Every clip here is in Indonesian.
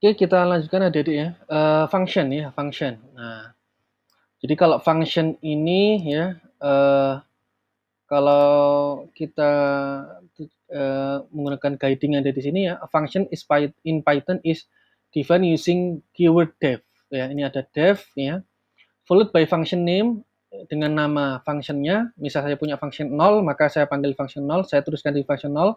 Oke, kita lanjutkan adik-adik ya. Function ya, function. Nah, jadi kalau function ini ya, kalau kita menggunakan guiding yang ada di sini ya, a function is in Python is defined using keyword def. Ya, ini ada def ya, followed by function name dengan nama functionnya. Misal saya punya function 0, maka saya panggil function 0, saya teruskan di function 0.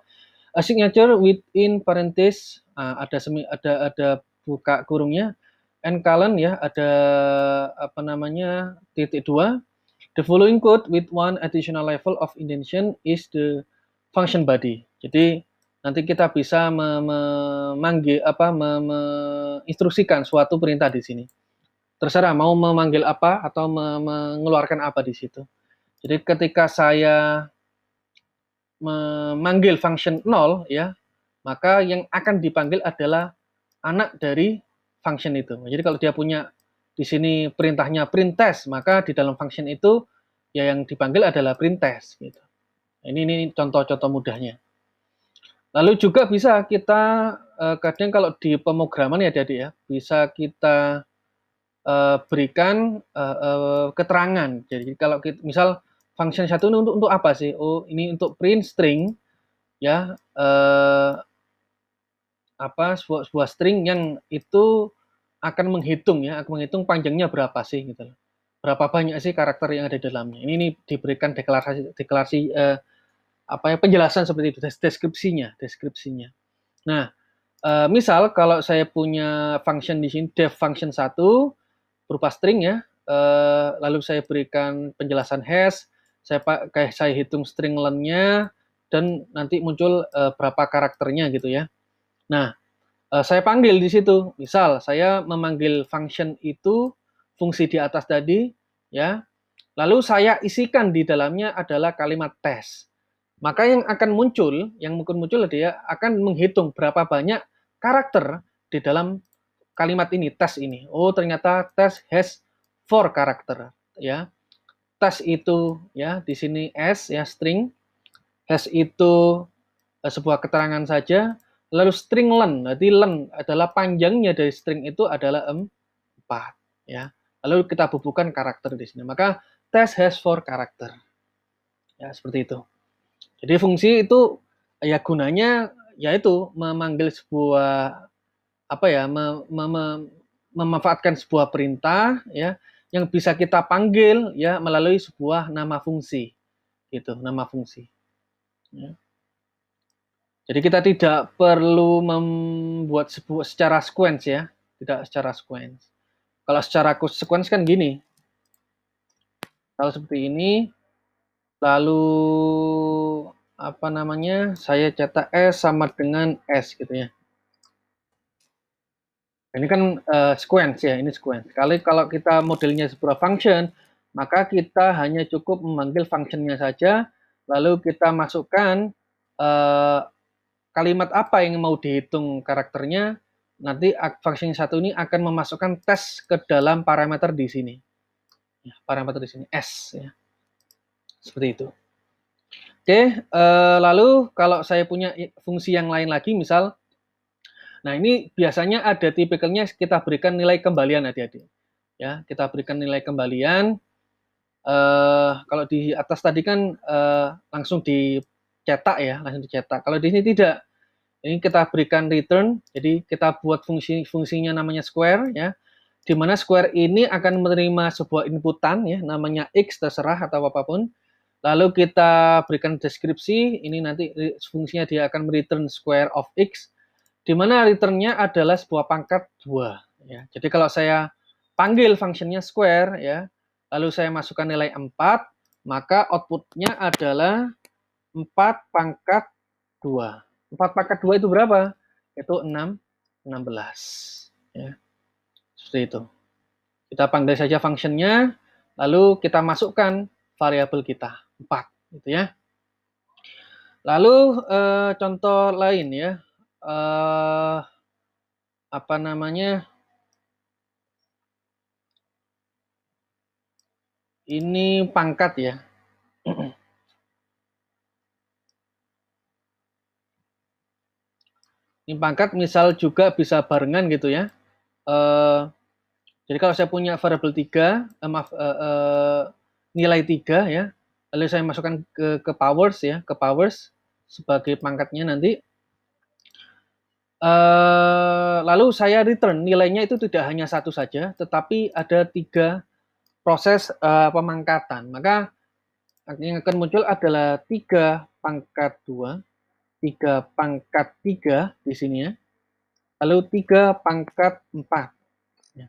A signature within parenthesis, ada buka kurungnya, and colon ya, ada apa namanya titik dua. The following code with one additional level of indentation is the function body. Jadi nanti kita bisa memanggil menginstruksikan suatu perintah di sini. Terserah mau memanggil apa atau mengeluarkan apa di situ. Jadi ketika saya memanggil function 0 ya, maka yang akan dipanggil adalah anak dari function itu. Jadi kalau dia punya di sini perintahnya print test, maka di dalam function itu ya yang dipanggil adalah print test gitu. Ini contoh-contoh mudahnya. Lalu juga bisa kita kadang kalau di pemrograman ya Adik ya, bisa kita berikan keterangan. Jadi kalau kita, misal function satu ini untuk apa sih? Oh, ini untuk print string ya, sebuah string yang itu akan menghitung ya, akan menghitung panjangnya berapa sih gitu. Berapa banyak sih karakter yang ada di dalamnya. Ini diberikan deklarasi penjelasan seperti itu, deskripsinya. Nah, misal kalau saya punya function di sini def function 1 berupa string ya, lalu saya berikan penjelasan hash, saya hitung string len-nya dan nanti muncul berapa karakternya gitu ya. Nah, saya panggil di situ. Misal saya memanggil function itu fungsi di atas tadi ya. Lalu saya isikan di dalamnya adalah kalimat tes. Maka yang mungkin muncul dia akan menghitung berapa banyak karakter di dalam kalimat ini, tes ini. Oh, ternyata tes has 4 karakter ya. Tes itu ya di sini s ya string, has itu sebuah keterangan saja, lalu string len, berarti len adalah panjangnya dari string itu adalah 4 ya. Lalu kita bubuhkan karakter di sini. Maka test has 4 karakter. Ya, seperti itu. Jadi fungsi itu ya gunanya yaitu memanggil sebuah memanfaatkan sebuah perintah ya yang bisa kita panggil ya melalui sebuah nama fungsi. Gitu, nama fungsi. Ya. Jadi kita tidak perlu membuat sebuah secara sequence ya, tidak secara sequence. Kalau secara sequence kan gini. Kalau seperti ini, lalu saya cetak S sama dengan S gitu ya. Ini kan sequence ya, ini sequence. Kalau kita modelnya sebuah function, maka kita hanya cukup memanggil functionnya saja, lalu kita masukkan kalimat apa yang mau dihitung karakternya, nanti function satu ini akan memasukkan tes ke dalam parameter di sini. Ya, parameter di sini S ya. Seperti itu. Oke, lalu kalau saya punya fungsi yang lain lagi, misal, nah ini biasanya ada tipikalnya kita berikan nilai kembalian adik-adik. Ya, kita berikan nilai kembalian. Kalau di atas tadi kan langsung dicetak ya, langsung dicetak. Kalau di sini tidak. Ini kita berikan return, jadi kita buat fungsinya namanya square ya, di mana square ini akan menerima sebuah inputan ya, namanya x terserah atau apapun. Lalu kita berikan deskripsi, ini nanti fungsinya dia akan return square of x, di mana returnnya adalah sebuah pangkat 2 ya. Jadi kalau saya panggil fungsinya square ya, lalu saya masukkan nilai 4, maka outputnya adalah 4 pangkat 2. 4 pangkat 2 itu berapa? Itu 16. Ya. Seperti itu. Kita panggil saja fungsinya, lalu kita masukkan variabel kita, 4. Gitu ya. Lalu contoh lain ya. Ini pangkat ya. Ini pangkat misal juga bisa barengan gitu ya. Jadi kalau saya punya variabel 3, nilai 3 ya, lalu saya masukkan ke powers ya, ke powers sebagai pangkatnya nanti. Lalu saya return nilainya itu tidak hanya satu saja, tetapi ada 3 proses pemangkatan. Maka yang akan muncul adalah 3 pangkat 2, 3 pangkat 3 di sini ya, lalu 3 pangkat 4. Ya.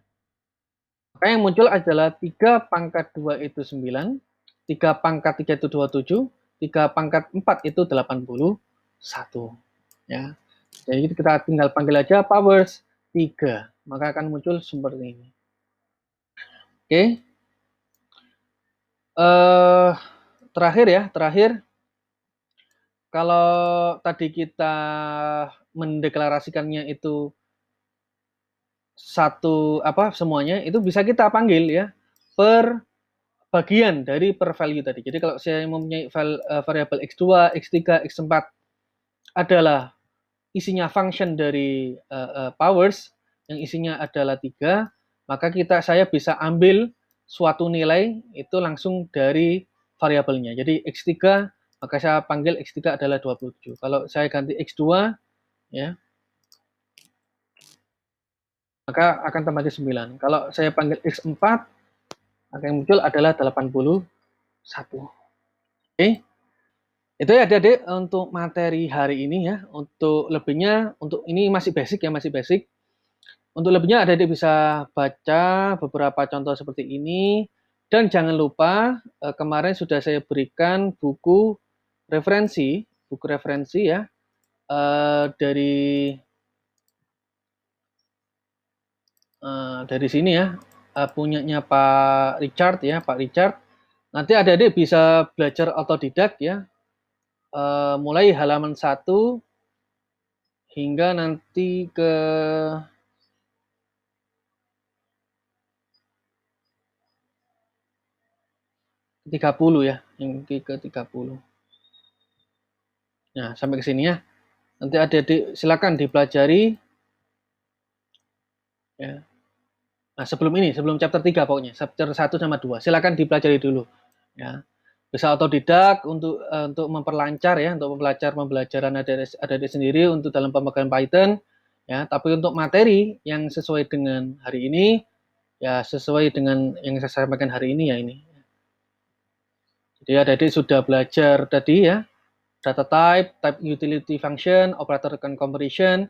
Maka yang muncul adalah 3 pangkat 2 itu 9, 3 pangkat 3 itu 27, 3 pangkat 4 itu 81. Ya. Jadi kita tinggal panggil aja powers 3, maka akan muncul seperti ini. Oke. Terakhir kalau tadi kita mendeklarasikannya itu semuanya itu bisa kita panggil ya per bagian dari per value tadi. Jadi kalau saya mempunyai variabel x2, x3, x4 adalah isinya function dari powers yang isinya adalah 3, maka saya bisa ambil suatu nilai itu langsung dari variabelnya. Jadi x3 maka saya panggil x3 adalah 27. Kalau saya ganti x2 ya, maka akan tambah 9. Kalau saya panggil x4 maka yang muncul adalah 81. Oke. Itu ya adik-adik untuk materi hari ini ya. Untuk lebihnya, untuk ini masih basic ya, masih basic. Untuk lebihnya adik-adik bisa baca beberapa contoh seperti ini. Dan jangan lupa kemarin sudah saya berikan buku referensi ya dari sini ya, punyanya Pak Richard ya, Pak Richard. Nanti adik-adik bisa belajar otodidak ya, mulai halaman 1 hingga nanti ke 30 ya, yang ke 30. Nah, sampai ke sini ya. Nanti adik-adik silakan dipelajari ya. Nah, sebelum chapter 3 pokoknya, chapter 1 sama 2. Silakan dipelajari dulu ya. Bisa otodidak untuk memperlancar ya, untuk pembelajaran adik-adik sendiri untuk dalam pemegang Python ya. Tapi untuk materi yang sesuai dengan hari ini ya, sesuai dengan yang saya sampaikan hari ini ya ini. Jadi adik-adik sudah belajar tadi ya, data type, type utility function, operator comparison,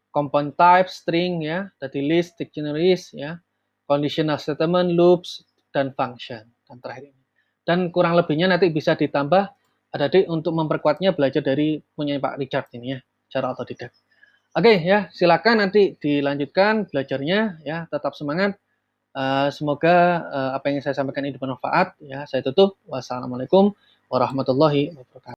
compound type, string ya, tadi list, dictionaries ya, conditional statement, loops, dan function. Dan terakhir ini. Dan kurang lebihnya nanti bisa ditambah adik-adik untuk memperkuatnya belajar dari punya Pak Richard ini ya, cara otodidak. Oke ya, silakan nanti dilanjutkan belajarnya ya, tetap semangat. Semoga apa yang saya sampaikan ini bermanfaat ya. Saya tutup. Wassalamualaikum warahmatullahi wabarakatuh.